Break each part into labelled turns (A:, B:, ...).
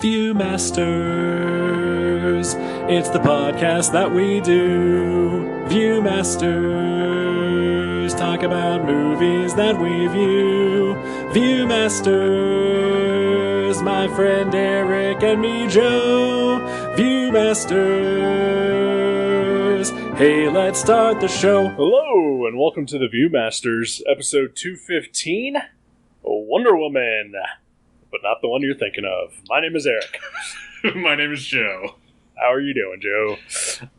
A: Viewmasters, it's the podcast that we do. Viewmasters, talk about movies that we view. Viewmasters, my friend Eric and me, Joe. Viewmasters, hey, let's start the show.
B: Hello, and welcome to the Viewmasters, episode 215, Wonder Woman. But not the one you're thinking of. My name is Eric.
C: My name is Joe.
B: How are you doing, Joe?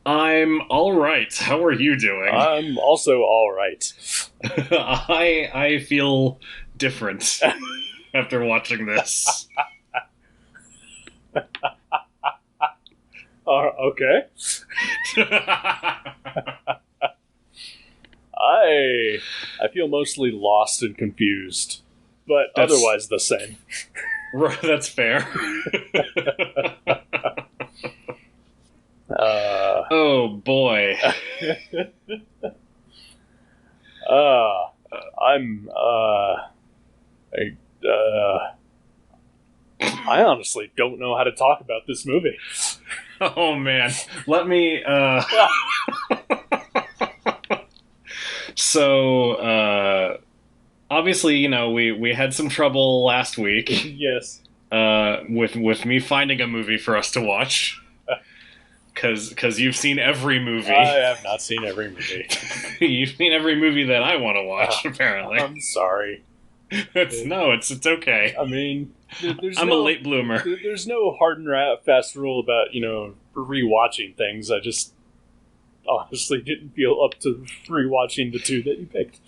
C: I'm alright. How are you doing?
B: I'm also alright.
C: I feel different after watching this.
B: Okay. I feel mostly lost and confused, but otherwise the same.
C: That's fair. Oh boy.
B: I honestly don't know how to talk about this movie.
C: Oh man. Let me So obviously, you know, we had some trouble last week.
B: Yes.
C: With me finding a movie for us to watch. Because you've seen every movie.
B: I have not seen every movie.
C: You've seen every movie that I want to watch, apparently.
B: I'm sorry.
C: It's okay.
B: I mean,
C: I'm a late bloomer.
B: There's no hard and fast rule about, rewatching things. I just honestly didn't feel up to rewatching the two that you picked.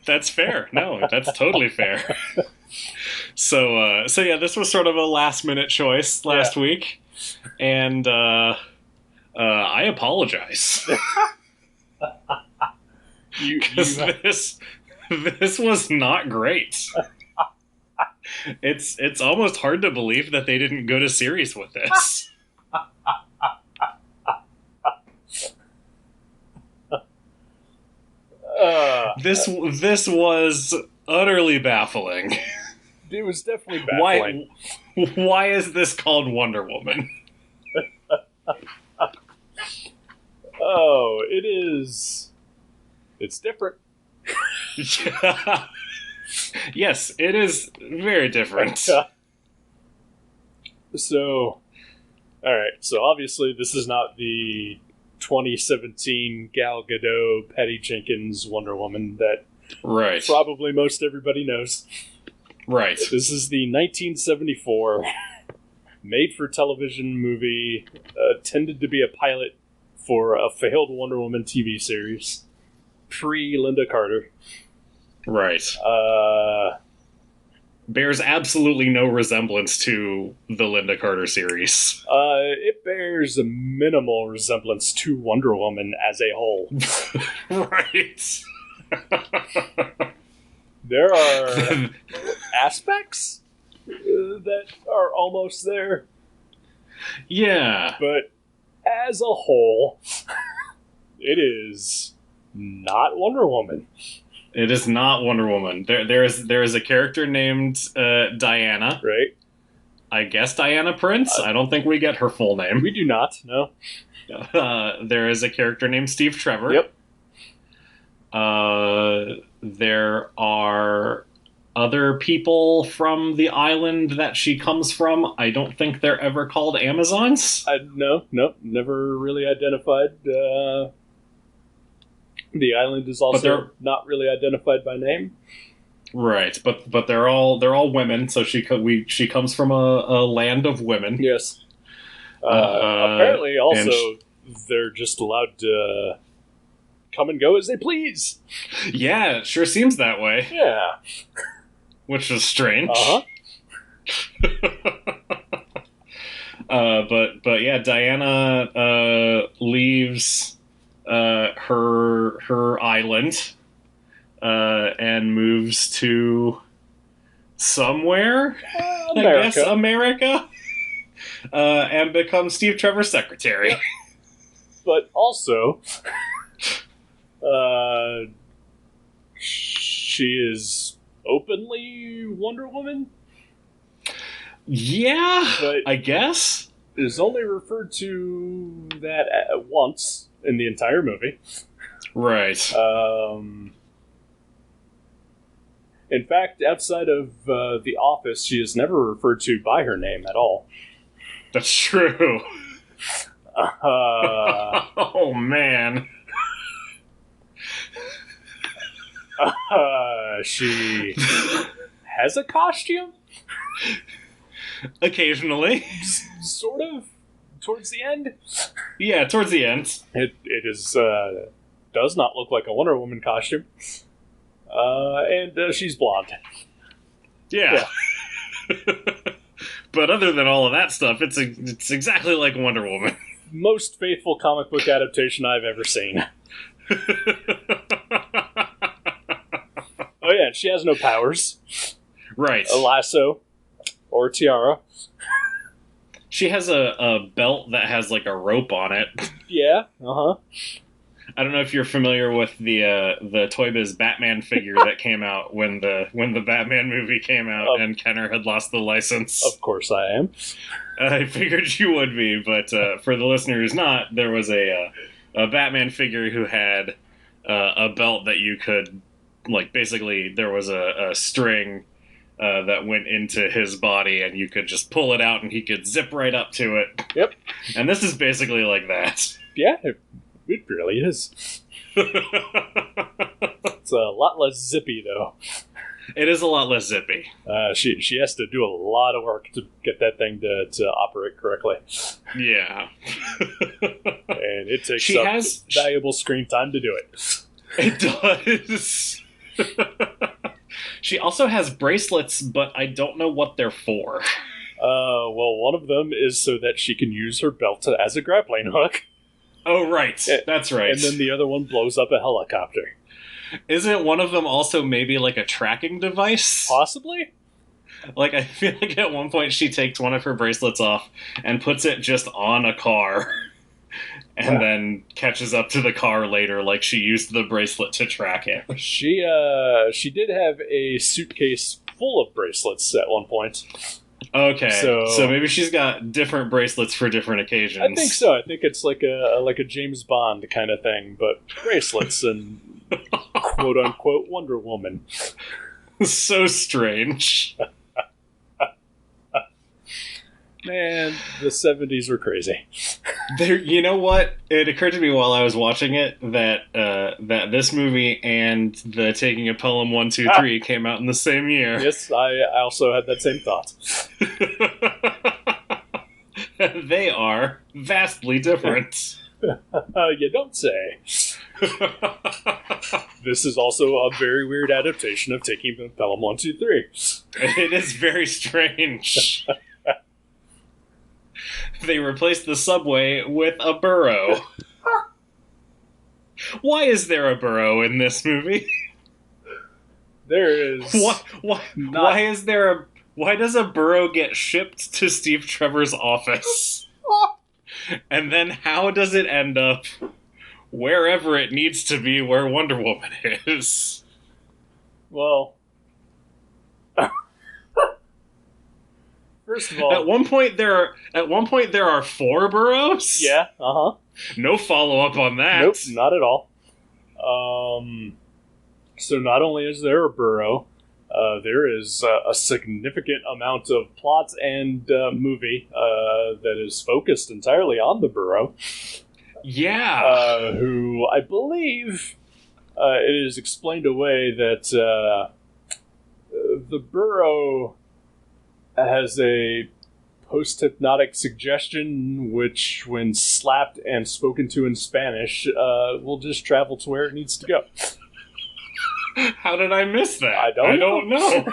C: That's fair. No, that's totally fair. So yeah, this was sort of a last-minute choice last week, and I apologize. Because this was not great. It's almost hard to believe that they didn't go to series with this. This was utterly baffling.
B: It was definitely baffling.
C: Why is this called Wonder Woman?
B: Oh, it is. It's different.
C: Yes, it is very different.
B: So, alright, so obviously this is not the 2017 Gal Gadot, Patty Jenkins Wonder Woman that probably most everybody knows.
C: Right.
B: This is the 1974 made-for-television movie, tended to be a pilot for a failed Wonder Woman TV series, pre-Linda Carter.
C: Right. Bears absolutely no resemblance to the Linda Carter series.
B: It bears a minimal resemblance to Wonder Woman as a whole.
C: Right.
B: There are aspects that are almost there.
C: Yeah.
B: But as a whole, it is not Wonder Woman.
C: It is not Wonder Woman. There is a character named Diana.
B: Right.
C: I guess Diana Prince. I don't think we get her full name.
B: We do not, no.
C: There is a character named Steve Trevor.
B: Yep.
C: There are other people from the island that she comes from. I don't think they're ever called Amazons.
B: No, never really identified. The island is also not really identified by name.
C: Right, but they're all women. So she comes from a land of women.
B: Yes. Apparently, also they're just allowed to come and go as they please.
C: Yeah, it sure seems that way.
B: Yeah.
C: Which is strange.
B: Uh-huh.
C: But yeah, Diana leaves her island and moves to somewhere.
B: America.
C: I guess America. And becomes Steve Trevor's secretary.
B: But also, she is openly Wonder Woman?
C: Yeah,
B: but
C: I guess.
B: Is only referred to that once in the entire movie.
C: Right.
B: In fact, outside of The Office, she is never referred to by her name at all.
C: That's true. Oh, man.
B: She has a costume?
C: Occasionally.
B: Sort of. Towards the end?
C: Yeah, towards the end.
B: It is, does not look like a Wonder Woman costume. And she's blonde.
C: Yeah. But other than all of that stuff, it's exactly like Wonder Woman.
B: Most faithful comic book adaptation I've ever seen. Oh yeah, she has no powers.
C: Right.
B: A lasso. Or a tiara.
C: She has a belt that has like a rope on it.
B: Yeah, uh-huh.
C: I don't know if you're familiar with the Toy Biz Batman figure that came out when the Batman movie came out and Kenner had lost the license.
B: Of course I am.
C: I figured you would be, but for the listener who's not, there was a Batman figure who had a belt that you could, like, basically there was a string that went into his body, and you could just pull it out, and he could zip right up to it.
B: Yep.
C: And this is basically like that.
B: Yeah, it really is. It's a lot less zippy, though.
C: It is a lot less zippy.
B: She has to do a lot of work to get that thing to operate correctly.
C: Yeah.
B: And it takes valuable screen time to do it.
C: It does. She also has bracelets, but I don't know what they're for.
B: Well, one of them is so that she can use her belt as a grappling hook.
C: Oh, right. That's right.
B: And then the other one blows up a helicopter.
C: Isn't one of them also maybe like a tracking device?
B: Possibly.
C: Like, I feel like at one point she takes one of her bracelets off and puts it just on a car. And then catches up to the car later, like she used the bracelet to track it.
B: She did have a suitcase full of bracelets at one point.
C: Okay, so maybe she's got different bracelets for different occasions.
B: I think so. I think it's like a James Bond kind of thing, but bracelets and quote unquote Wonder Woman.
C: So strange.
B: Man, the 70s were crazy.
C: You know what? It occurred to me while I was watching it that this movie and the Taking a Pelham 1, 2, 3 came out in the same year.
B: Yes, I also had that same thought.
C: They are vastly different.
B: You don't say. This is also a very weird adaptation of Taking a Pelham 1, 2, 3.
C: It is very strange. They replaced the subway with a burrow. Why is there a burrow in this movie?
B: There is.
C: Why does a burrow get shipped to Steve Trevor's office? And then how does it end up wherever it needs to be where Wonder Woman is?
B: Well, first of all,
C: at one point there are 4 burrows.
B: Yeah.
C: No follow up on that.
B: Nope, not at all. So not only is there a burrow, there is a significant amount of plot and movie that is focused entirely on the burrow.
C: Yeah.
B: Who I believe it is explained away that the burrow has a post-hypnotic suggestion which, when slapped and spoken to in Spanish, will just travel to where it needs to go.
C: How did I miss that?
B: I don't know.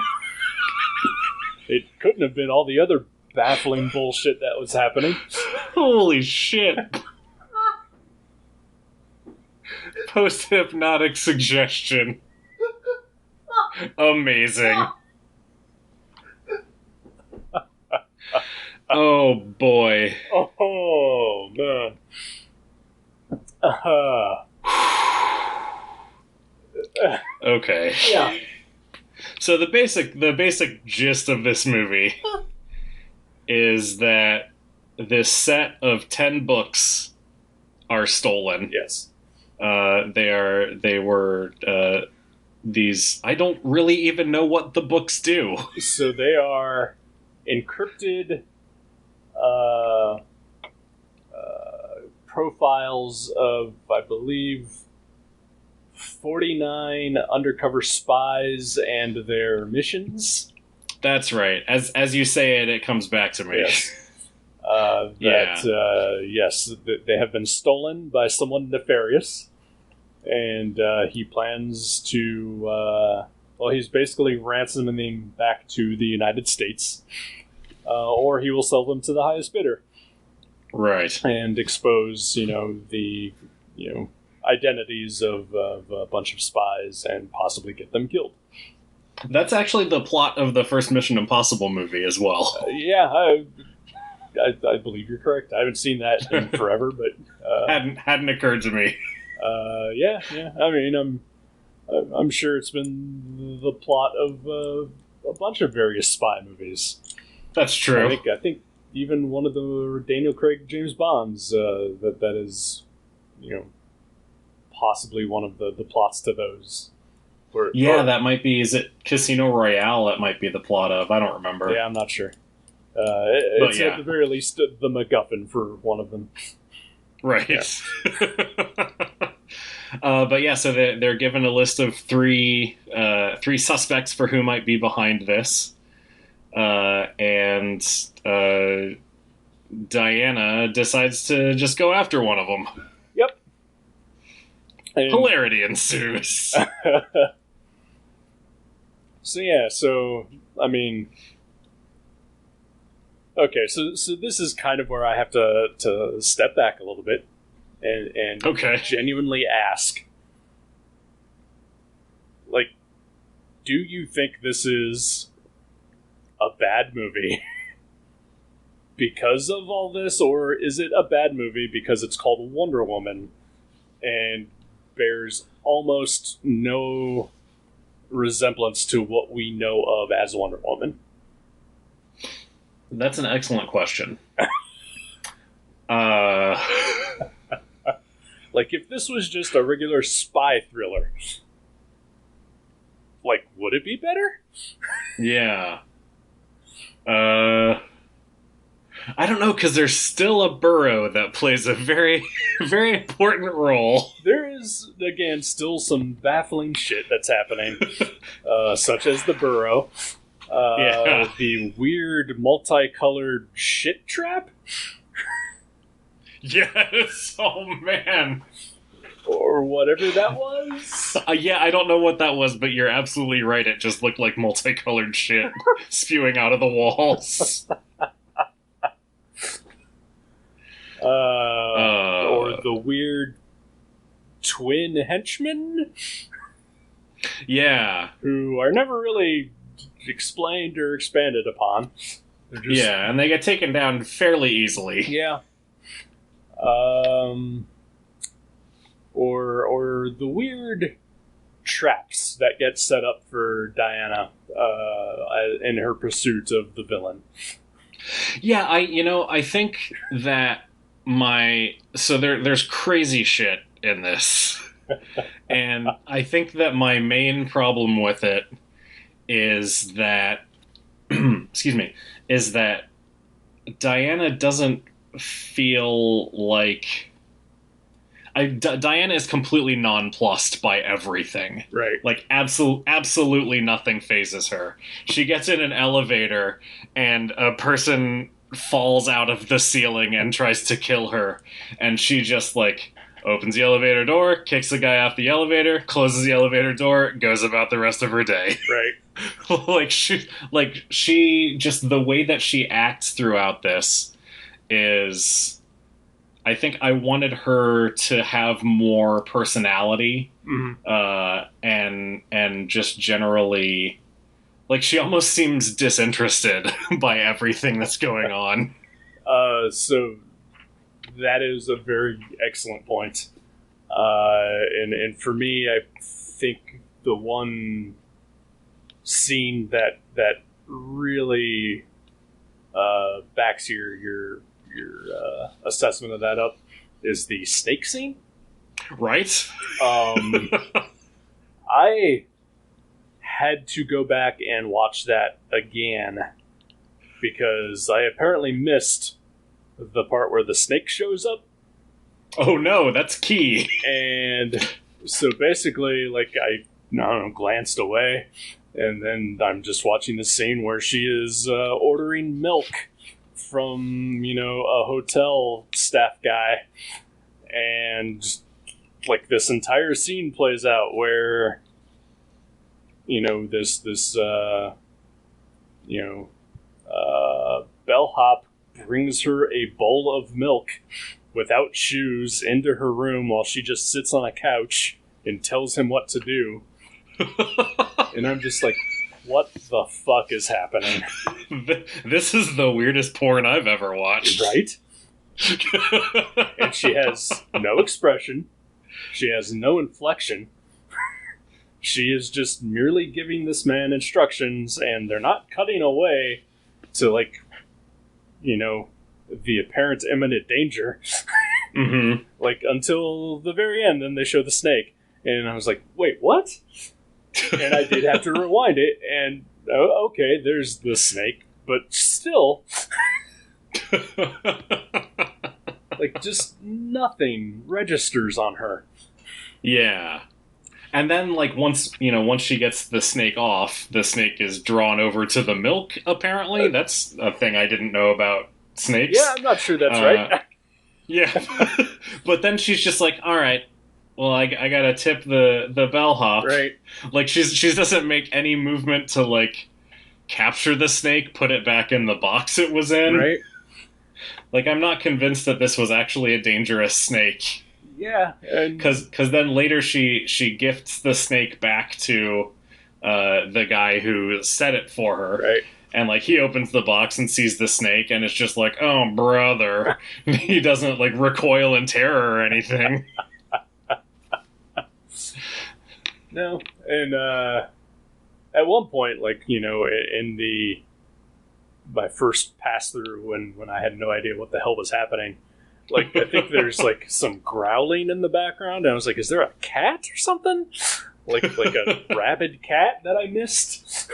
B: It couldn't have been all the other baffling bullshit that was happening.
C: Holy shit. Post-hypnotic suggestion. Amazing. Oh, boy.
B: Oh, man.
C: Okay.
B: Yeah.
C: So the basic gist of this movie is that this set of 10 books are stolen.
B: Yes.
C: They were these... I don't really even know what the books do.
B: So they are encrypted profiles of, I believe, 49 undercover spies and their missions.
C: That's right. As you say it, it comes back to me.
B: Yes. Yes, they have been stolen by someone nefarious, and he plans to, he's basically ransoming them back to the United States, or he will sell them to the highest bidder.
C: Right.
B: And expose, the, identities of a bunch of spies and possibly get them killed.
C: That's actually the plot of the first Mission Impossible movie as well.
B: I believe you're correct. I haven't seen that in forever, but
C: hadn't occurred to me.
B: Yeah. I mean, I'm sure it's been the plot of a bunch of various spy movies.
C: That's true.
B: I think even one of the Daniel Craig James Bonds that is, possibly one of the plots to those.
C: That might be. Is it Casino Royale? That might be the plot of. I don't remember.
B: Yeah, I'm not sure. It's at the very least the MacGuffin for one of them.
C: Right. Yeah. So they're given a list of three suspects for who might be behind this, and Diana decides to just go after one of them.
B: Yep. And
C: hilarity ensues.
B: So I mean, okay, so this is kind of where I have to step back a little bit and genuinely ask, like, do you think this is a bad movie because of all this, or is it a bad movie because it's called Wonder Woman and bears almost no resemblance to what we know of as Wonder Woman?
C: That's an excellent question.
B: Like, if this was just a regular spy thriller, like, would it be better?
C: Yeah. I don't know, because there's still a burrow that plays a very, very important role.
B: There is, again, still some baffling shit that's happening, such as the burrow. The weird multicolored shit trap?
C: Yes! Oh, man!
B: Or whatever that was?
C: I don't know what that was, but you're absolutely right. It just looked like multicolored shit spewing out of the walls.
B: Or the weird twin henchmen?
C: Yeah.
B: Who are never really explained or expanded upon.
C: And they get taken down fairly easily.
B: Yeah. Or the weird traps that get set up for Diana in her pursuit of the villain.
C: Yeah, I think that there's crazy shit in this. And I think that my main problem with it is that is that Diana doesn't feel like Diana is completely nonplussed by everything.
B: Right.
C: Like, absolutely nothing phases her. She gets in an elevator, and a person falls out of the ceiling and tries to kill her. And she just, like, opens the elevator door, kicks the guy off the elevator, closes the elevator door, goes about the rest of her day.
B: Right.
C: she just, the way that she acts throughout this is... I think I wanted her to have more personality, and just generally, like, she almost seems disinterested by everything that's going on.
B: So that is a very excellent point. And for me, I think the one scene that really backs your assessment of that up is the snake scene.
C: Right.
B: I had to go back and watch that again because I apparently missed the part where the snake shows up.
C: Oh no, that's key.
B: And so basically, like, I don't know, glanced away, and then I'm just watching the scene where she is ordering milk from, a hotel staff guy. And, like, this entire scene plays out where, this bellhop brings her a bowl of milk without shoes into her room while she just sits on a couch and tells him what to do. And I'm just like, what the fuck is happening?
C: This is the weirdest porn I've ever watched.
B: Right? And she has no expression. She has no inflection. She is just merely giving this man instructions, and they're not cutting away to, like, the apparent imminent danger.
C: Mm-hmm.
B: Like, until the very end, then they show the snake. And I was like, wait, what? And I did have to rewind it, and, okay, there's the snake, but still... like, just nothing registers on her.
C: Yeah. And then, like, once she gets the snake off, the snake is drawn over to the milk, apparently. That's a thing I didn't know about snakes.
B: Yeah, I'm not sure that's right.
C: Yeah. But then she's just like, all right, well, I gotta tip the bellhop.
B: Right.
C: Like, she doesn't make any movement to, like, capture the snake, put it back in the box it was in.
B: Right.
C: Like, I'm not convinced that this was actually a dangerous snake.
B: Yeah,
C: because then later she gifts the snake back to the guy who set it for her,
B: right?
C: And, like, he opens the box and sees the snake, and it's just like, oh brother. He doesn't, like, recoil in terror or anything.
B: No, and at one point, like, in my first pass through when I had no idea what the hell was happening. Like, I think there's, like, some growling in the background, and I was like, is there a cat or something? Like a rabid cat that I missed?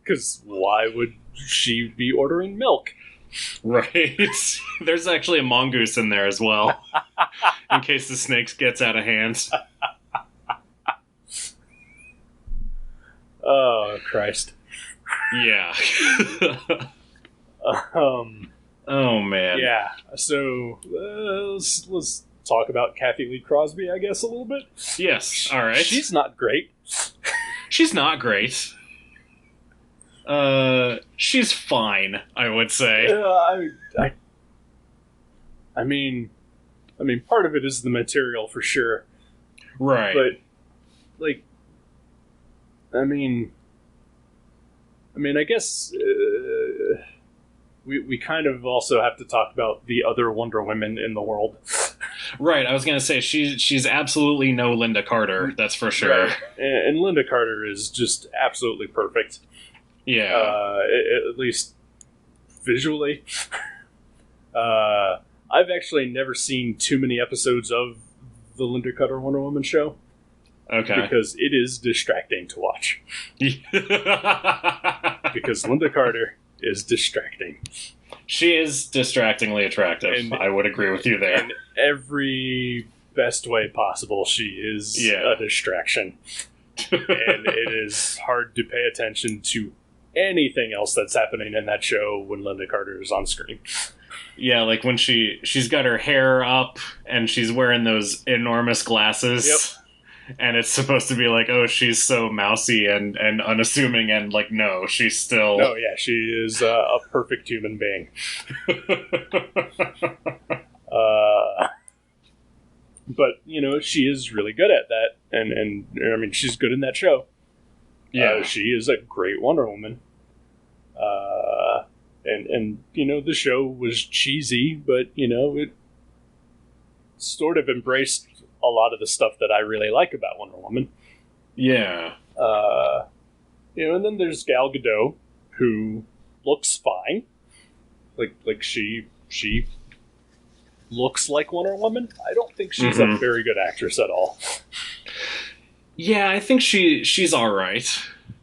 B: Because why would she be ordering milk?
C: Right. There's actually a mongoose in there as well, in case the snake gets out of hand.
B: Oh, Christ.
C: Yeah. Oh, man.
B: Yeah, so let's talk about Kathy Lee Crosby, I guess, a little bit.
C: Yes, all right.
B: She's not great.
C: She's not great. She's fine, I would say.
B: I mean, part of it is the material for sure.
C: Right.
B: But, like, I guess... We kind of also have to talk about the other Wonder Women in the world.
C: Right, I was going to say, she's absolutely no Linda Carter, that's for sure.
B: Right. And Linda Carter is just absolutely perfect.
C: Yeah.
B: At least visually. I've actually never seen too many episodes of the Linda Carter Wonder Woman show.
C: Okay.
B: Because it is distracting to watch. Because Linda Carter is distracting.
C: She is distractingly attractive. And I would agree with you there.
B: In every best way possible, she is a distraction. And it is hard to pay attention to anything else that's happening in that show when Linda Carter is on screen.
C: Yeah, like when she's got her hair up and she's wearing those enormous glasses.
B: Yep.
C: And it's supposed to be like, oh, she's so mousy and unassuming, and, like, no, she's still...
B: No, yeah, she is a perfect human being. But, she is really good at that, and I mean, she's good in that show. Yeah. She is a great Wonder Woman. And the show was cheesy, but, it sort of embraced a lot of the stuff that I really like about Wonder Woman.
C: Yeah.
B: And then there's Gal Gadot, who looks fine. Like she looks like Wonder Woman. I don't think she's a very good actress at all.
C: Yeah, I think she's all right,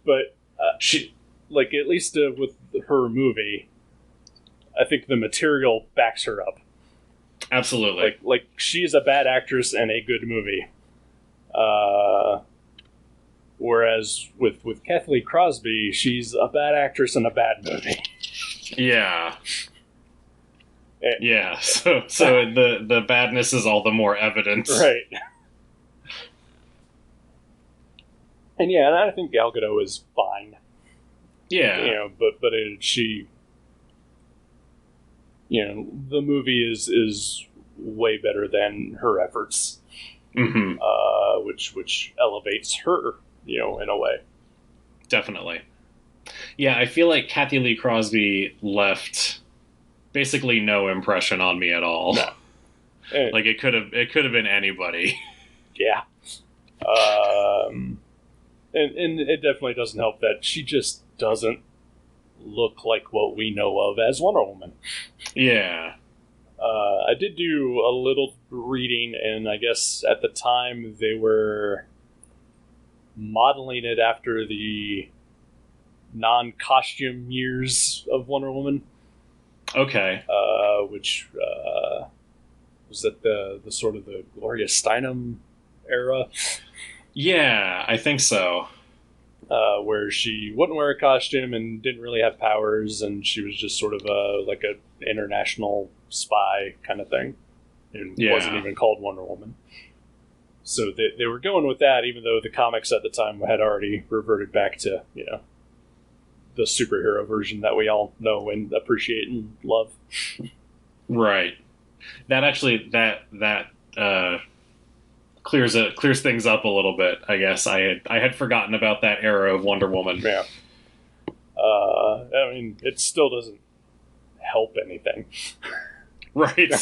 B: but she like at least with her movie, I think the material backs her up.
C: Absolutely.
B: Like she's a bad actress in a good movie. Whereas with Kathleen Crosby, she's a bad actress in a bad movie.
C: Yeah. Yeah. So the badness is all the more evident.
B: Right. And yeah, and I think Gal Gadot is fine.
C: Yeah.
B: But she, the movie is way better than her efforts, which elevates her, in a way.
C: Definitely. Yeah, I feel like Kathy Lee Crosby left basically no impression on me at all. No. Like it could have been anybody.
B: Yeah. And it definitely doesn't help that she just doesn't look like what we know of as Wonder Woman.
C: Yeah.
B: I did do a little reading, and I guess at the time they were modeling it after the non-costume years of Wonder Woman.
C: Okay.
B: Which was that the sort of the Gloria Steinem era.
C: Yeah, I think so.
B: Where she wouldn't wear a costume and didn't really have powers, and she was just sort of like an international spy kind of thing, and wasn't even called Wonder Woman. So they were going with that, even though the comics at the time had already reverted back to the superhero version that we all know and appreciate and love.
C: Right. That actually that clears things up a little bit. I guess I had forgotten about that era of Wonder Woman.
B: Yeah. I mean, it still doesn't help anything.
C: Right.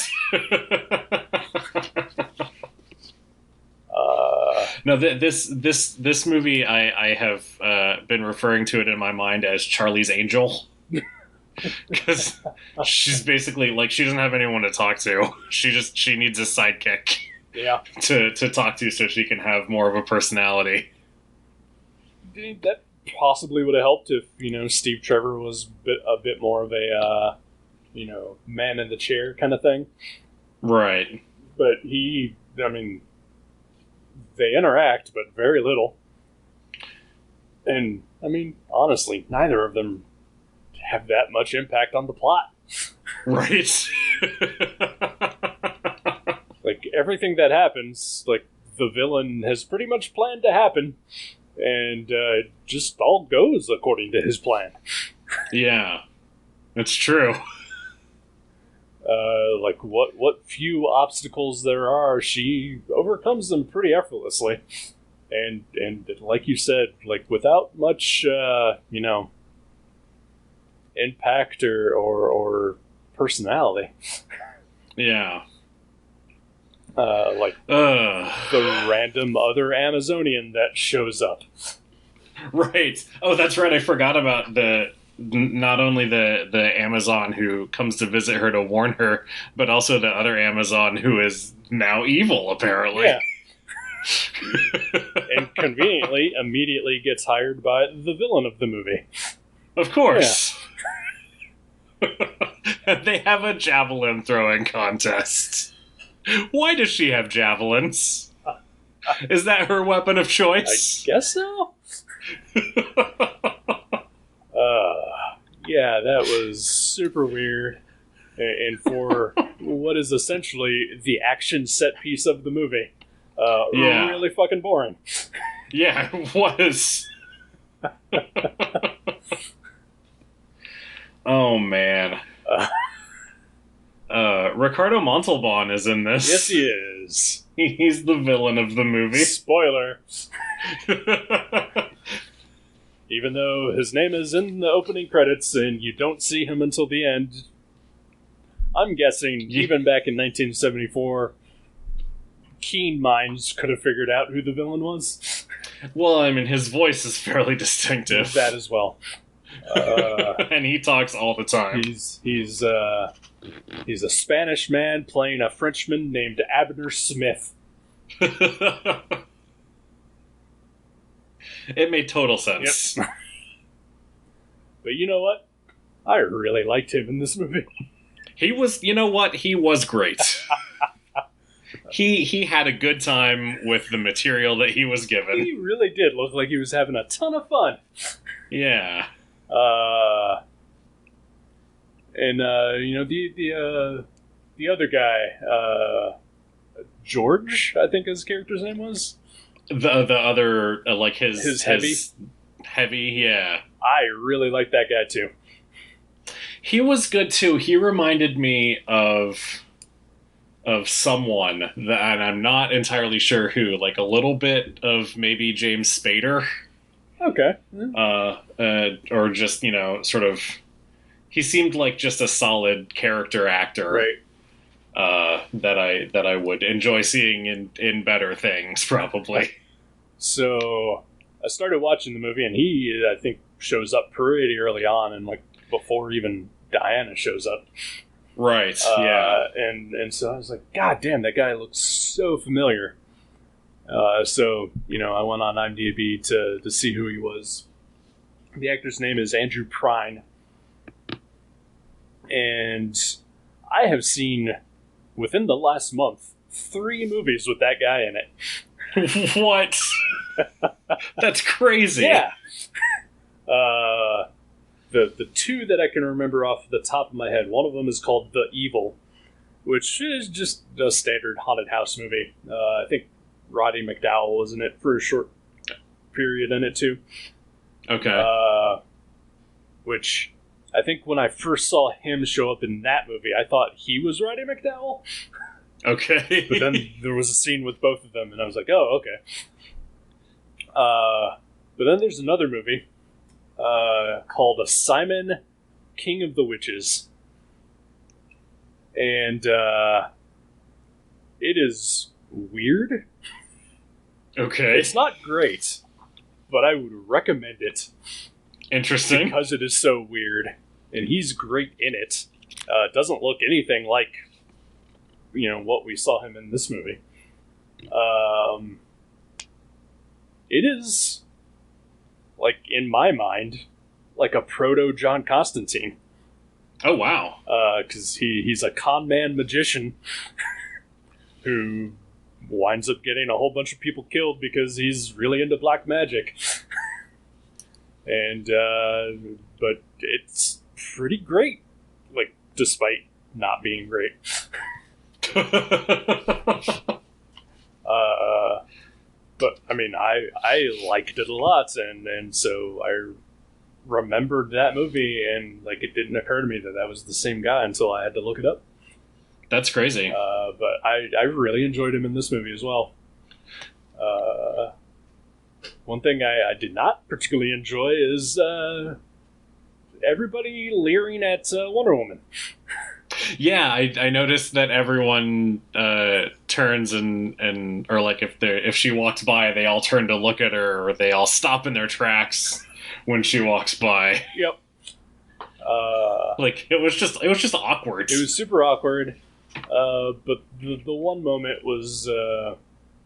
C: No, this movie I have been referring to it in my mind as Charlie's Angel. Because she's basically like, she doesn't have anyone to talk to. She needs a sidekick.
B: Yeah.
C: To talk to so she can have more of a personality.
B: That possibly would have helped if, Steve Trevor was a bit more of a, man in the chair kind of thing.
C: Right.
B: But they interact, but very little. And, honestly, neither of them have that much impact on the plot.
C: Right.
B: Like, everything that happens, like, the villain has pretty much planned to happen, and it just all goes according to his plan.
C: Yeah, it's true.
B: Like, what few obstacles there are, she overcomes them pretty effortlessly. And like you said, like, without much, impact or personality.
C: Yeah.
B: The random other Amazonian that shows up.
C: Right. Oh, that's right. I forgot about not only the Amazon who comes to visit her to warn her, but also the other Amazon who is now evil, apparently.
B: Yeah. And conveniently, immediately gets hired by the villain of the movie.
C: Of course. Yeah. They have a javelin throwing contest. Why does she have javelins? Is that her weapon of choice?
B: I guess so. Yeah, that was super weird. And for what is essentially the action set piece of the movie, really fucking boring.
C: Yeah, it was. Oh, man. Ricardo Montalban is in this.
B: Yes, he is.
C: He's the villain of the movie.
B: Spoiler. Even though his name is in the opening credits and you don't see him until the end, I'm guessing even back in 1974, keen minds could have figured out who the villain was.
C: Well, his voice is fairly distinctive.
B: That as well.
C: And he talks all the time.
B: He's a Spanish man playing a Frenchman named Abner Smith.
C: It made total sense.
B: Yep. But you know what? I really liked him in this movie.
C: He was, you know what? He was great. He had a good time with the material that he was given.
B: He really did look like he was having a ton of fun.
C: Yeah.
B: And the other guy, George, I think his character's name was.
C: The other like his
B: heavy,
C: yeah.
B: I really liked that guy too.
C: He was good too. He reminded me of someone that, and I'm not entirely sure who. Like a little bit of maybe James Spader.
B: Okay.
C: Or just sort of. He seemed like just a solid character actor,
B: right?
C: That I would enjoy seeing in better things, probably.
B: So I started watching the movie, and he, I think, shows up pretty early on, and like before even Diana shows up.
C: Right. Yeah.
B: And so I was like, God damn, that guy looks so familiar. So I went on IMDb to see who he was. The actor's name is Andrew Prine, and I have seen within the last month 3 movies with that guy in it.
C: What? That's crazy.
B: Yeah. The 2 that I can remember off the top of my head, one of them is called The Evil, which is just a standard haunted house movie. I think Roddy McDowall was in it for a short period in it too.
C: Okay.
B: Which I think when I first saw him show up in that movie, I thought he was Roddy McDowall.
C: Okay.
B: But then there was a scene with both of them, and I was like, oh, okay. But then there's another movie called Simon, King of the Witches. And it is weird.
C: Okay.
B: It's not great, but I would recommend it.
C: Interesting.
B: Because it is so weird. And he's great in it. Doesn't look anything like, what we saw him in this movie. It is, like, in my mind, like a proto John Constantine.
C: Oh, wow.
B: Because he's a con man magician who winds up getting a whole bunch of people killed because he's really into black magic. And, but it's pretty great, like, despite not being great. But, I mean, I liked it a lot, and so I remembered that movie, and, like, it didn't occur to me that was the same guy until I had to look it up.
C: That's crazy.
B: But I really enjoyed him in this movie as well. One thing I did not particularly enjoy is everybody leering at Wonder Woman.
C: Yeah, I noticed that everyone turns and or like if she walks by, they all turn to look at her, or they all stop in their tracks when she walks by.
B: Yep.
C: Like it was just awkward.
B: It was super awkward. But the one moment was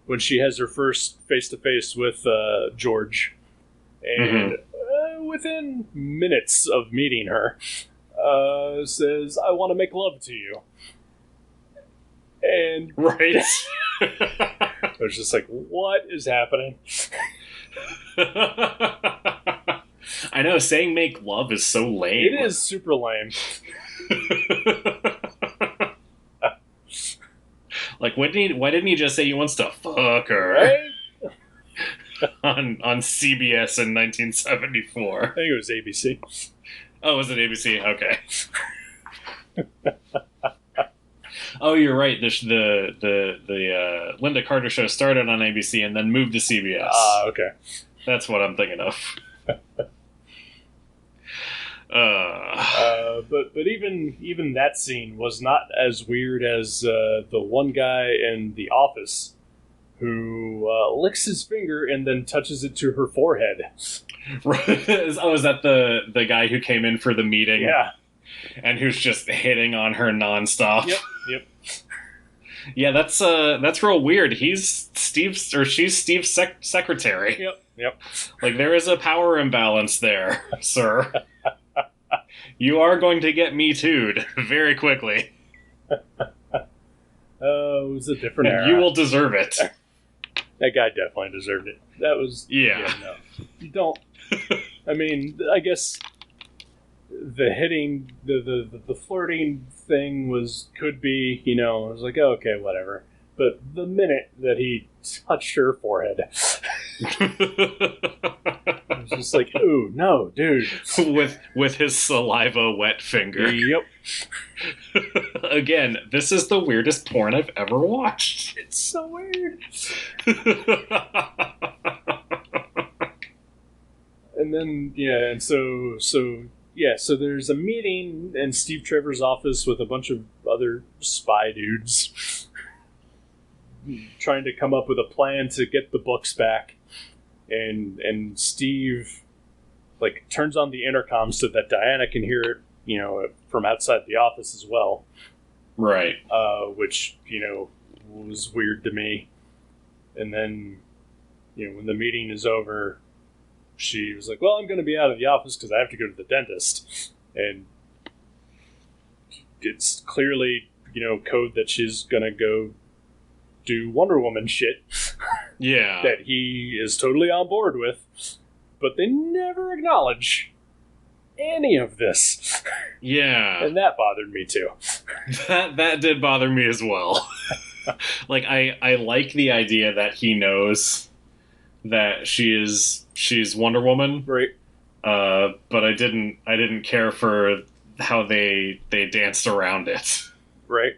B: when she has her first face-to-face with George. And within minutes of meeting her, says, I want to make love to you. And
C: right.
B: I was just like, what is happening?
C: I know, saying make love is so lame.
B: It is super lame.
C: Like, why didn't he just say he wants to fuck her?
B: Right?
C: on CBS in 1974.
B: I think it was ABC.
C: Oh, was it ABC? Okay. Oh, you're right. The Linda Carter show started on ABC and then moved to CBS.
B: Okay.
C: That's what I'm thinking of.
B: But even that scene was not as weird as the one guy in The Office who licks his finger and then touches it to her forehead.
C: Oh, is that the guy who came in for the meeting?
B: Yeah.
C: And who's just hitting on her nonstop?
B: Yep.
C: Yeah, that's real weird. She's Steve's secretary.
B: Yep.
C: Like, there is a power imbalance there, sir. You are going to get Me Too'd very quickly.
B: It was a different era.
C: You will deserve it.
B: That guy definitely deserved it. That was...
C: Yeah.
B: No. You don't... I mean, I guess the hitting, the flirting thing could be, I was like, oh, okay, whatever. But the minute that he touched her forehead, I was just like, ooh, no, dude.
C: With his saliva wet finger.
B: Yep.
C: Again, this is the weirdest porn I've ever watched.
B: It's so weird. And then, so there's a meeting in Steve Trevor's office with a bunch of other spy dudes trying to come up with a plan to get the books back. And Steve, turns on the intercom so that Diana can hear it, from outside the office as well.
C: Right.
B: Which, was weird to me. And then, when the meeting is over, she was like, well, I'm going to be out of the office because I have to go to the dentist. And it's clearly, code that she's going to go do Wonder Woman shit.
C: Yeah.
B: That he is totally on board with. But they never acknowledge any of this.
C: Yeah.
B: And that bothered me too.
C: That did bother me as well. I like the idea that he knows that she's Wonder Woman,
B: right?
C: But I didn't care for how they danced around it,
B: right?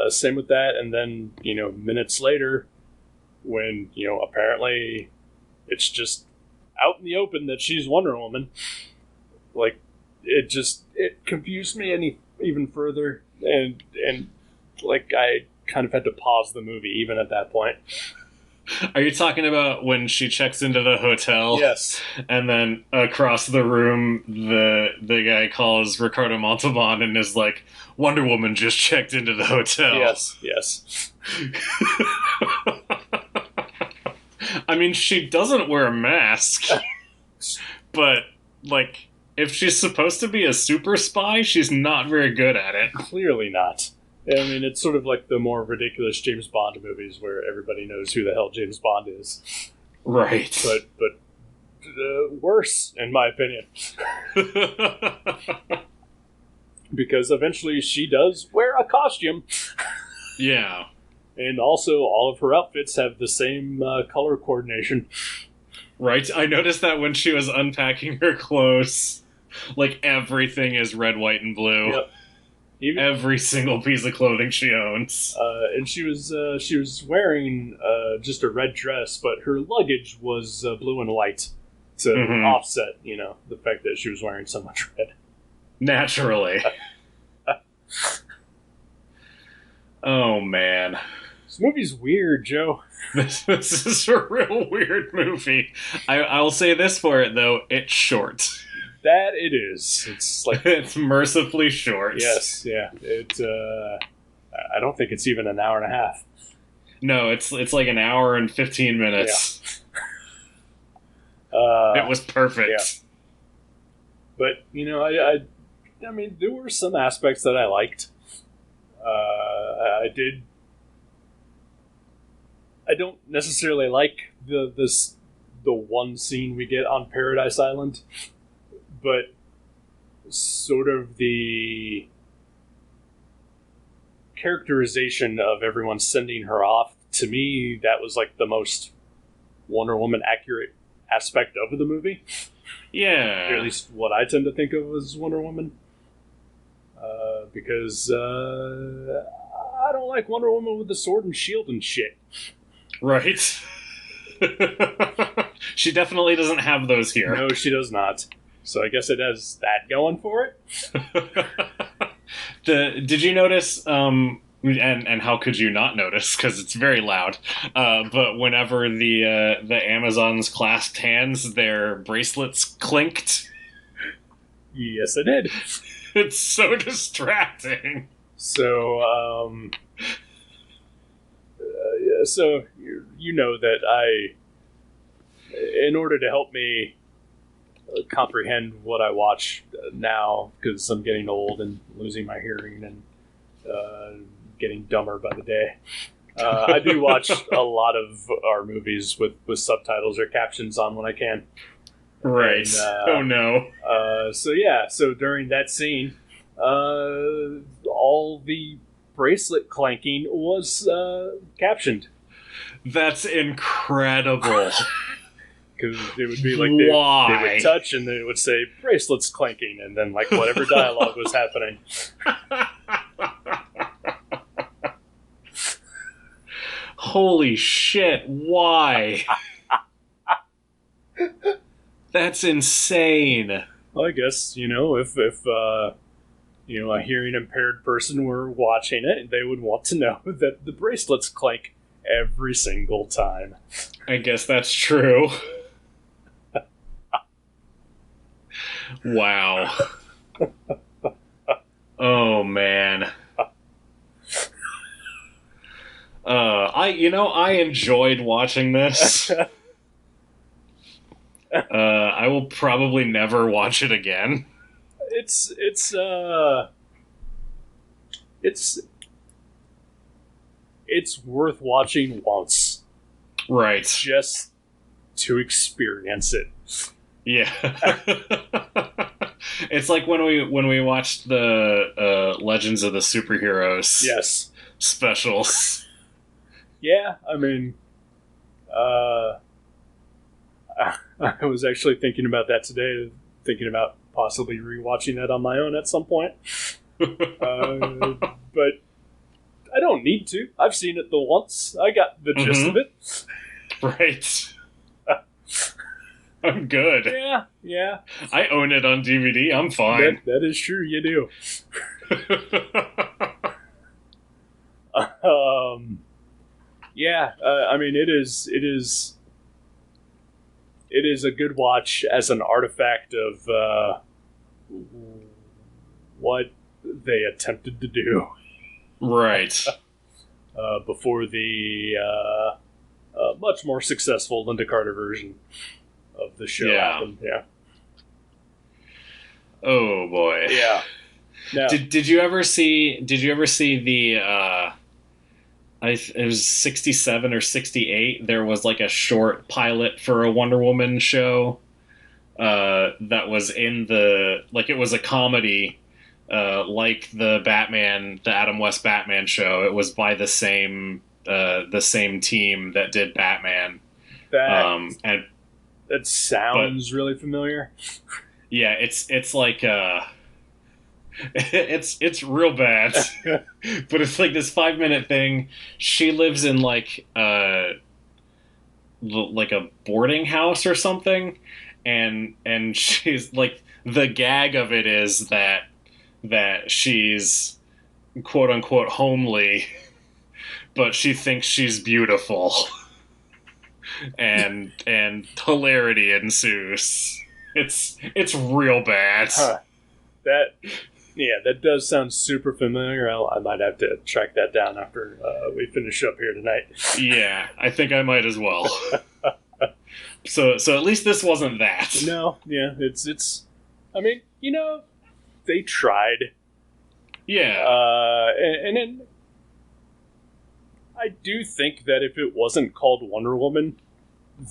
B: Same with that, and then minutes later, when apparently it's just out in the open that she's Wonder Woman, it confused me even further, and I kind of had to pause the movie even at that point.
C: Are you talking about when she checks into the hotel?
B: Yes. And
C: then across the room, the guy calls Ricardo Montalban and is like, Wonder Woman just checked into the hotel.
B: Yes.
C: I mean, she doesn't wear a mask. But, if she's supposed to be a super spy, she's not very good at it.
B: Clearly not. I mean, it's sort of like the more ridiculous James Bond movies where everybody knows who the hell James Bond is.
C: Right.
B: But worse, in my opinion. Because eventually she does wear a costume.
C: Yeah.
B: And also, all of her outfits have the same color coordination.
C: Right. I noticed that when she was unpacking her clothes, everything is red, white, and blue.
B: Yep.
C: Every single piece of clothing she owns.
B: And she was wearing just a red dress, but her luggage was blue and white to offset, the fact that she was wearing so much red.
C: Naturally. Oh, man.
B: This movie's weird, Joe.
C: This is a real weird movie. I'll say this for it, though. It's short.
B: That it is. It's
C: it's mercifully short.
B: Yes, yeah. I don't think it's even an hour and a half.
C: No, it's like an hour and 15 minutes.
B: Yeah.
C: It was perfect.
B: Yeah. But I mean, there were some aspects that I liked. I don't necessarily like the one scene we get on Paradise Island. But sort of the characterization of everyone sending her off, to me, that was the most Wonder Woman accurate aspect of the movie.
C: Yeah.
B: Or at least what I tend to think of as Wonder Woman. Because I don't like Wonder Woman with the sword and shield and shit.
C: Right. She definitely doesn't have those here.
B: No, she does not. So I guess it has that going for it.
C: Did you notice and how could you not notice? Because it's very loud. But whenever the Amazons clasped hands, their bracelets clinked.
B: Yes, I did.
C: It's so distracting.
B: So, so you know that in order to help me comprehend what I watch now, because I'm getting old and losing my hearing and getting dumber by the day, I do watch a lot of our movies with subtitles or captions on when I can.
C: Right. And, oh no.
B: So during that scene, all the bracelet clanking was captioned.
C: That's incredible.
B: Because it would be like they would touch and then it would say bracelets clanking, and then like whatever dialogue was happening.
C: Holy shit! Why? That's insane.
B: Well, I guess if a hearing impaired person were watching it, they would want to know that the bracelets clank every single time.
C: I guess that's true. Wow. Oh man. I enjoyed watching this. I will probably never watch it again.
B: It's worth watching once.
C: Right.
B: Just to experience it.
C: Yeah. It's like when we watched the Legends of the Superheroes specials.
B: Yeah, I mean, I was actually thinking about that today, thinking about possibly rewatching that on my own at some point. But I don't need to. I've seen it the once. I got the gist of it.
C: Right. I'm good.
B: Yeah.
C: I own it on DVD. I'm fine.
B: That is true. You do. I mean, it is a good watch as an artifact of what they attempted to do.
C: Right.
B: Before the much more successful Linda Carter version of the show happened. Yeah.
C: Oh boy.
B: Yeah. Now,
C: did you ever see the it was 67 or 68, there was like a short pilot for a Wonder Woman show that was in it was a comedy like the Adam West Batman show. It was by the same team that did Batman.
B: That sounds really familiar.
C: Yeah, it's like it's real bad. But it's like this 5-minute thing. She lives in like a boarding house or something, and she's like, the gag of it is that she's quote unquote homely, but she thinks she's beautiful. and hilarity ensues. It's real bad.
B: Huh. That does sound super familiar. I might have to track that down after we finish up here tonight.
C: Yeah, I think I might as well. So at least this wasn't that.
B: No, yeah, it's. I mean, they tried.
C: Yeah.
B: And then I do think that if it wasn't called Wonder Woman,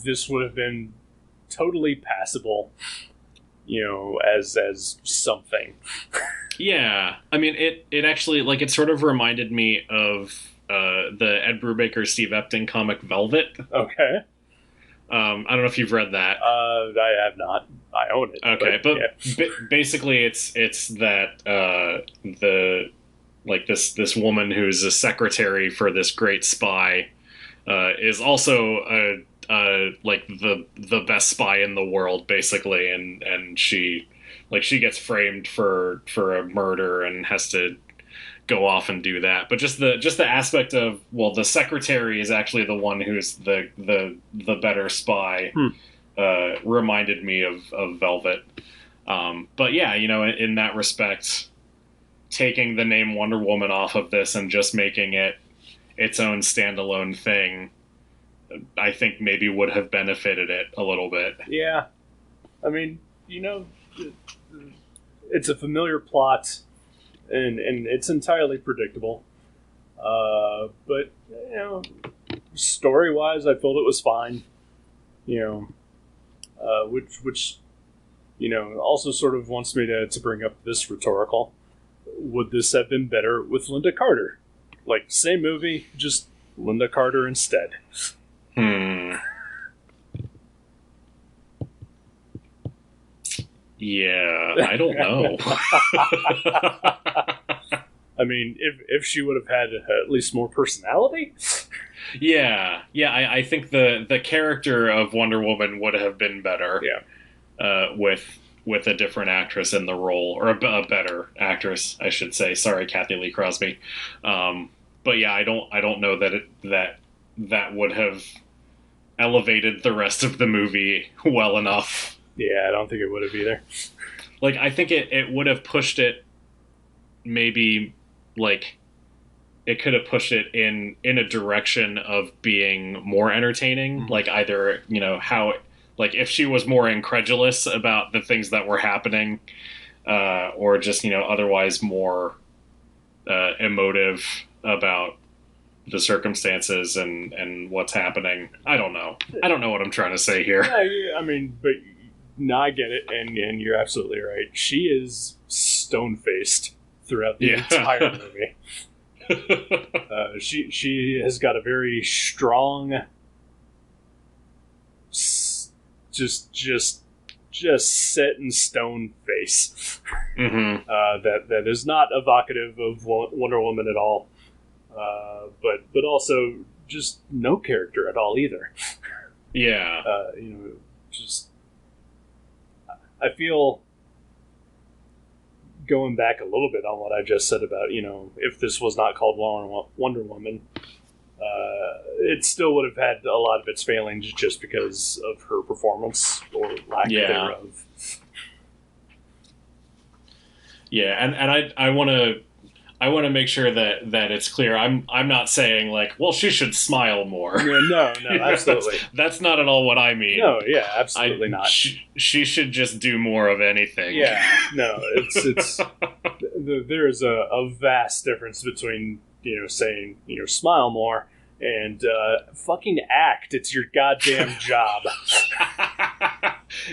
B: this would have been totally passable. As something.
C: Yeah, I mean, it actually, it sort of reminded me of the Ed Brubaker, Steve Epting comic Velvet.
B: Okay.
C: I don't know if you've read that.
B: I have not. I own it.
C: Okay, but basically, it's that this woman who's a secretary for this great spy is also the best spy in the world, basically, and she gets framed for a murder and has to go off and do that. But just the aspect of, well, the secretary is actually the one who's the better spy, reminded me of Velvet. But yeah, in that respect, taking the name Wonder Woman off of this and just making it its own standalone thing, I think maybe would have benefited it a little bit.
B: Yeah. I mean, it's a familiar plot, and it's entirely predictable. But, story-wise, I felt it was fine. Which also sort of wants me to bring up this rhetorical. Would this have been better with Linda Carter? Like, same movie, just Linda Carter instead.
C: Yeah, I don't know.
B: I mean, if she would have had at least more personality?
C: Yeah, I think the character of Wonder Woman would have been better.
B: Yeah.
C: With a different actress in the role, or a better actress, I should say. Sorry, Kathy Lee Crosby. But yeah, I don't know that would have elevated the rest of the movie well enough.
B: Yeah, I don't think it would have either.
C: Like, I think it would have pushed it, maybe, like, it could have pushed it in a direction of being more entertaining. Like, either, how, like, if she was more incredulous about the things that were happening, or just, otherwise more emotive about the circumstances and what's happening. I don't know what I'm trying to say here.
B: Yeah, I mean, but no, I get it, and you're absolutely right. She is stone-faced throughout the entire movie. She has got a very strong, just set in stone face. That is not evocative of Wonder Woman at all. But also just no character at all either.
C: Yeah.
B: I feel, going back a little bit on what I just said about, if this was not called Wonder Woman, it still would have had a lot of its failings just because of her performance or lack thereof.
C: Yeah, and I want to make sure that it's clear. I'm not saying, like, well, she should smile more.
B: No, absolutely.
C: That's not at all what I mean.
B: No, yeah, absolutely not.
C: She should just do more of anything.
B: Yeah, no, it's there is a vast difference between saying smile more and fucking act. It's your goddamn job.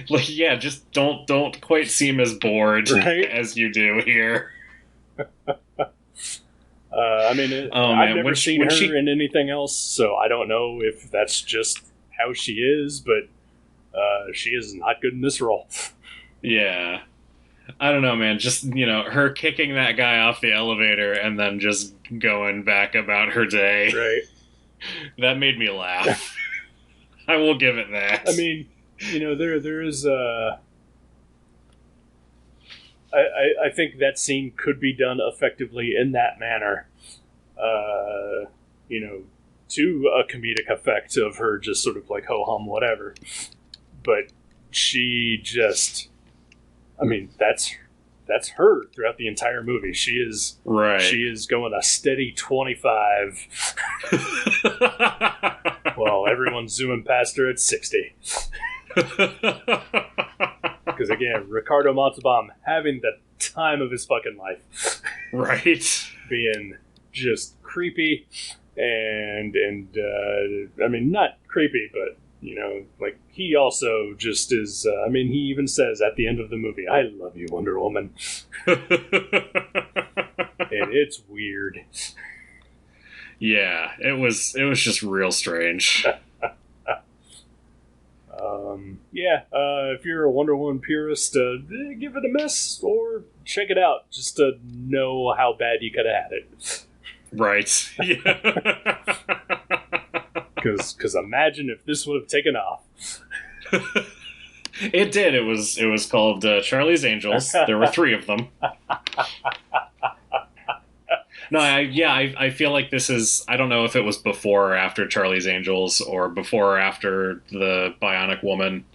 C: Like, yeah, just don't quite seem as bored as you do here.
B: I mean, I've never seen her in anything else, so I don't know if that's just how she is, but she is not good in this role.
C: Yeah. I don't know, man. Just, her kicking that guy off the elevator and then just going back about her day.
B: Right.
C: That made me laugh. I will give it that.
B: I mean, there is I think that scene could be done effectively in that manner, to a comedic effect of her just sort of like ho-hum whatever. But she just, I mean, that's her throughout the entire movie. She is going a steady 25 while everyone's zooming past her at 60. Because again, Ricardo Montalban having the time of his fucking life.
C: Right.
B: Being just creepy and I mean, not creepy, but like, he also just is, he even says at the end of the movie, "I love you, Wonder Woman." And it's weird.
C: Yeah, it was just real strange.
B: If you're a Wonder Woman purist, give it a miss or check it out just to know how bad you could have had it.
C: Right. Yeah.
B: Because imagine if this would have taken off.
C: It did. It was called Charlie's Angels. There were 3 of them. No, I feel like this is, I don't know if it was before or after Charlie's Angels or before or after the Bionic Woman,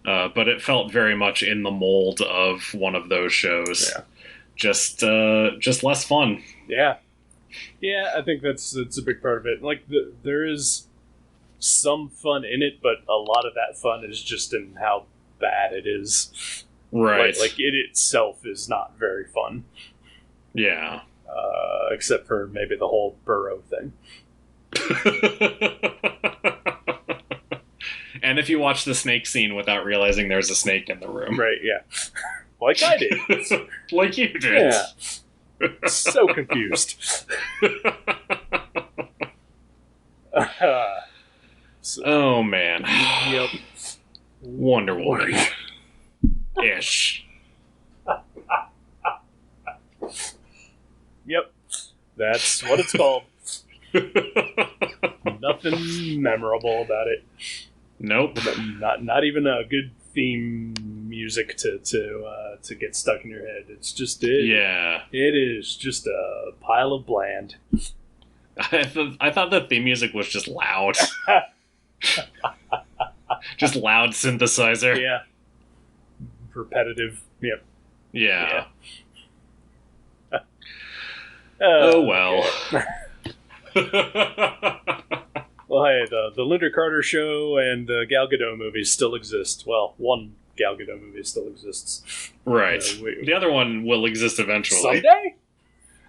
C: but it felt very much in the mold of one of those shows.
B: Yeah.
C: Just less fun.
B: Yeah. Yeah, I think that's a big part of it. Like, there is some fun in it, but a lot of that fun is just in how bad it is.
C: Right.
B: Like it itself is not very fun.
C: Yeah.
B: Except for maybe the whole burrow thing.
C: And if you watch the snake scene without realizing there's a snake in the room.
B: Right, yeah. Like I did.
C: Like you did.
B: Yeah. So confused.
C: Oh, man.
B: Yep.
C: Wonder Woman. Ish.
B: Yep. That's what it's called. Nothing memorable about it.
C: Nope.
B: Not even a good theme music to get stuck in your head. It's just it.
C: Yeah.
B: It is just a pile of bland.
C: I thought the theme music was just loud. Just loud synthesizer.
B: Yeah. Repetitive. Yep.
C: Yeah.
B: Oh
C: well.
B: Well, hey, the Linda Carter show and the Gal Gadot movies still exist. Well, one Gal Gadot movie still exists.
C: Right. The other one will exist eventually.
B: Someday?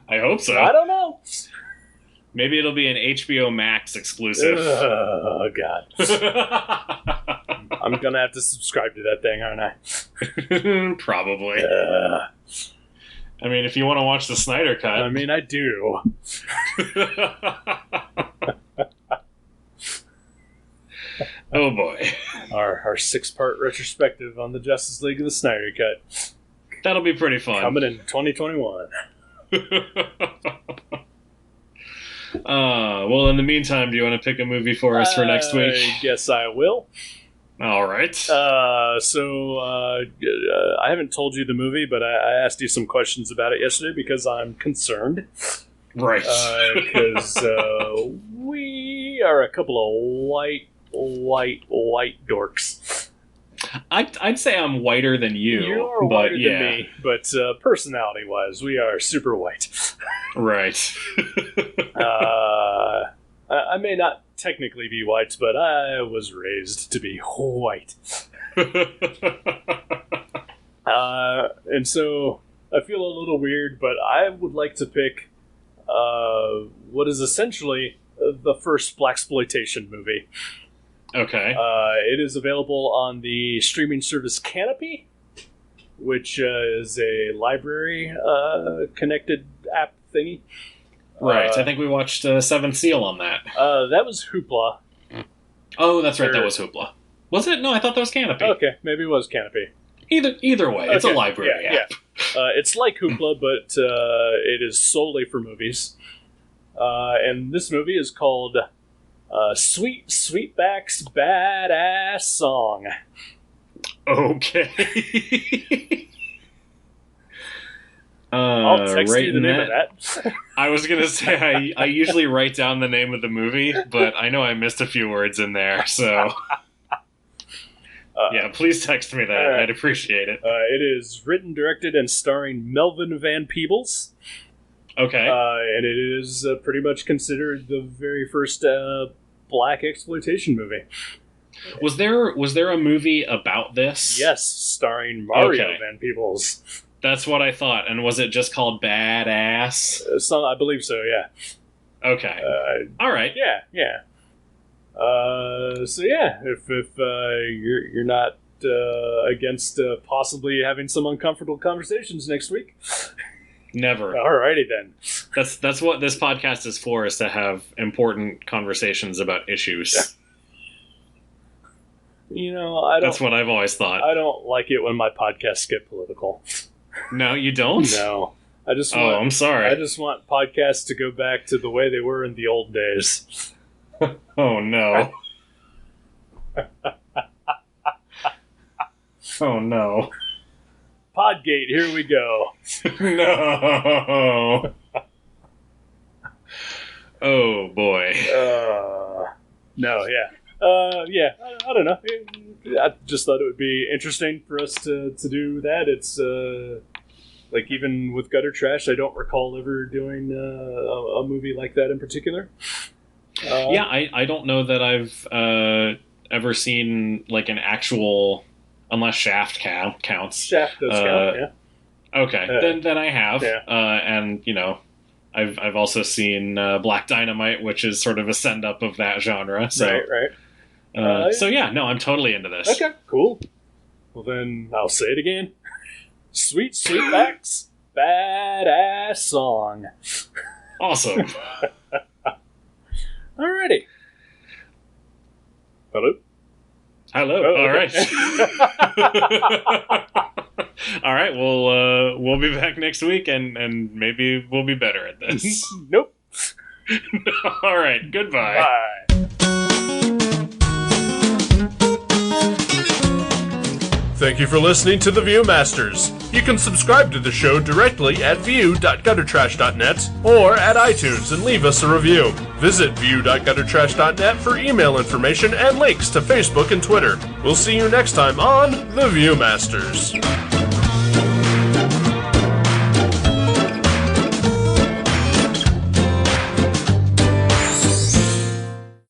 C: I hope so.
B: I don't know.
C: Maybe it'll be an HBO Max exclusive.
B: Oh, God. I'm going to have to subscribe to that thing, aren't I?
C: Probably. I mean, if you want to watch the Snyder Cut.
B: I mean, I do.
C: Oh, boy.
B: Our 6-part retrospective on the Justice League of the Snyder Cut.
C: That'll be pretty fun.
B: Coming in 2021.
C: Well, in the meantime, do you want to pick a movie for us for next week?
B: I guess I will.
C: All right.
B: I haven't told you the movie, but I asked you some questions about it yesterday because I'm concerned.
C: Right.
B: Because we are a couple of white dorks.
C: I'd say I'm whiter than you.
B: You are whiter than me, but personality-wise, we are super white.
C: Right.
B: I may not technically be white, but I was raised to be white. And so I feel a little weird, but I would like to pick what is essentially the first blaxploitation movie.
C: Okay.
B: It is available on the streaming service Canopy, which is a library connected app thingy.
C: Right. I think we watched Seventh Seal on that.
B: That was Hoopla.
C: Oh, that's right. That was Hoopla. Was it? No, I thought that was Canopy.
B: Okay, maybe it was Canopy.
C: Either way, it's a library app.
B: Yeah. It's like Hoopla, but it is solely for movies. And this movie is called Sweet Sweetback's Badass Song.
C: Okay.
B: I'll text you the name of that.
C: I was going to say, I usually write down the name of the movie, but I know I missed a few words in there, so... yeah, please text me that. I'd appreciate it.
B: It is written, directed, and starring Melvin Van Peebles.
C: Okay.
B: And it is pretty much considered the very first black exploitation movie.
C: Was there a movie about this?
B: Yes, starring Mario Van Peebles.
C: That's what I thought. And was it just called Badass?
B: I believe so, yeah.
C: Okay. All right.
B: Yeah. So yeah, if you're not against possibly having some uncomfortable conversations next week.
C: Never.
B: Alrighty then.
C: That's what this podcast is for, is to have important conversations about issues.
B: You know,
C: that's what I've always thought.
B: I don't like it when my podcasts get political.
C: No, you don't?
B: No.
C: I'm sorry.
B: I just want podcasts to go back to the way they were in the old days.
C: Oh, no. Oh, no.
B: Podgate, here we go.
C: No. Oh boy.
B: No, yeah. I don't know. I just thought it would be interesting for us to do that. It's like, even with Gutter Trash, I don't recall ever doing a movie like that in particular.
C: Yeah, I don't know that I've ever seen like an actual, unless Shaft counts.
B: Shaft does count, yeah.
C: Okay, then I have,
B: yeah.
C: And you know, I've also seen Black Dynamite, which is sort of a send up of that genre. So
B: right.
C: So yeah, no, I'm totally into this.
B: Okay, cool. Well then, I'll say it again. Sweet Sweetback's badass song.
C: Awesome.
B: Alrighty. Hello.
C: Hello.
B: Oh,
C: all
B: okay.
C: right. All right. We'll be back next week, and maybe we'll be better at this.
B: Nope.
C: All right. Goodbye.
B: Bye.
A: Thank you for listening to The Viewmasters. You can subscribe to the show directly at view.guttertrash.net or at iTunes and leave us a review. Visit view.guttertrash.net for email information and links to Facebook and Twitter. We'll see you next time on The Viewmasters.